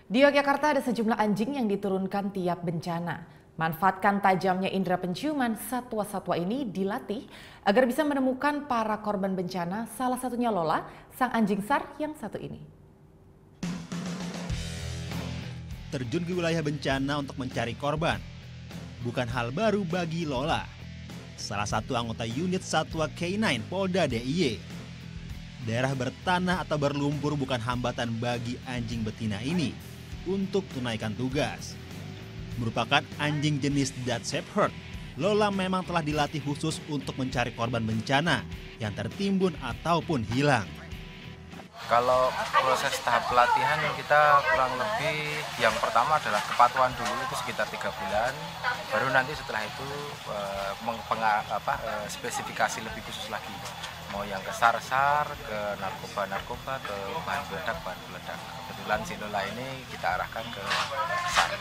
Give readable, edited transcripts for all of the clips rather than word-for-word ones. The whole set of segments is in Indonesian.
Di Yogyakarta ada sejumlah anjing yang diturunkan tiap bencana. Manfaatkan tajamnya indera penciuman, satwa-satwa ini dilatih agar bisa menemukan para korban bencana, salah satunya Lola, sang anjing SAR yang satu ini. Terjun ke wilayah bencana untuk mencari korban bukan hal baru bagi Lola, salah satu anggota unit Satwa K9 Polda DIY. Daerah bertanah atau berlumpur bukan hambatan bagi anjing betina ini untuk tunaikan tugas. Merupakan anjing jenis Dutch Shepherd, Lola memang telah dilatih khusus untuk mencari korban bencana yang tertimbun ataupun hilang. Kalau proses tahap pelatihan kita kurang lebih yang pertama adalah kepatuhan dulu, itu sekitar 3 bulan. Baru nanti setelah itu spesifikasi lebih khusus lagi. Mau yang ke SAR-SAR, ke narkoba-narkoba, ke bahan peledak. Kebetulan si Lola ini kita arahkan ke SAR.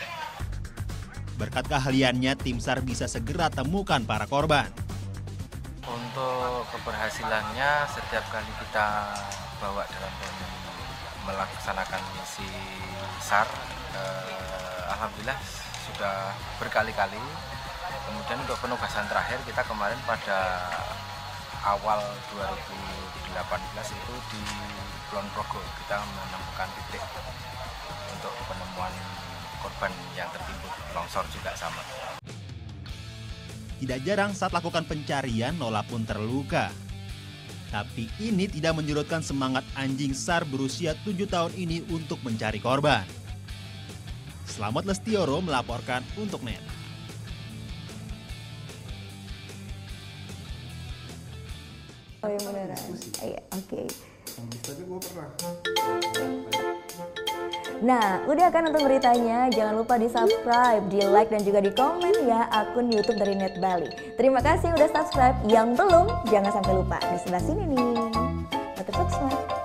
Berkat keahliannya, tim SAR bisa segera temukan para korban. Untuk keberhasilannya, setiap kali kita bawa dalam melaksanakan misi SAR, alhamdulillah sudah berkali-kali. Kemudian untuk penugasan terakhir kita kemarin pada awal 2018 itu di Kulon Progo kita menemukan titik untuk penemuan korban yang tertimbun longsor juga sama. Tidak jarang saat lakukan pencarian, Lola pun terluka. Tapi ini tidak menyurutkan semangat anjing SAR berusia 7 tahun ini untuk mencari korban. Selamat Lestioro melaporkan untuk NET. Oh yang beneran? Iya, oke. Tapi gue pernah. Nah, udah kan nonton beritanya? Jangan lupa di subscribe, di like, dan juga di komen ya akun YouTube dari Net Bali. Terima kasih udah subscribe. Yang belum, jangan sampai lupa. Di sebelah sini nih. Notif subscribe.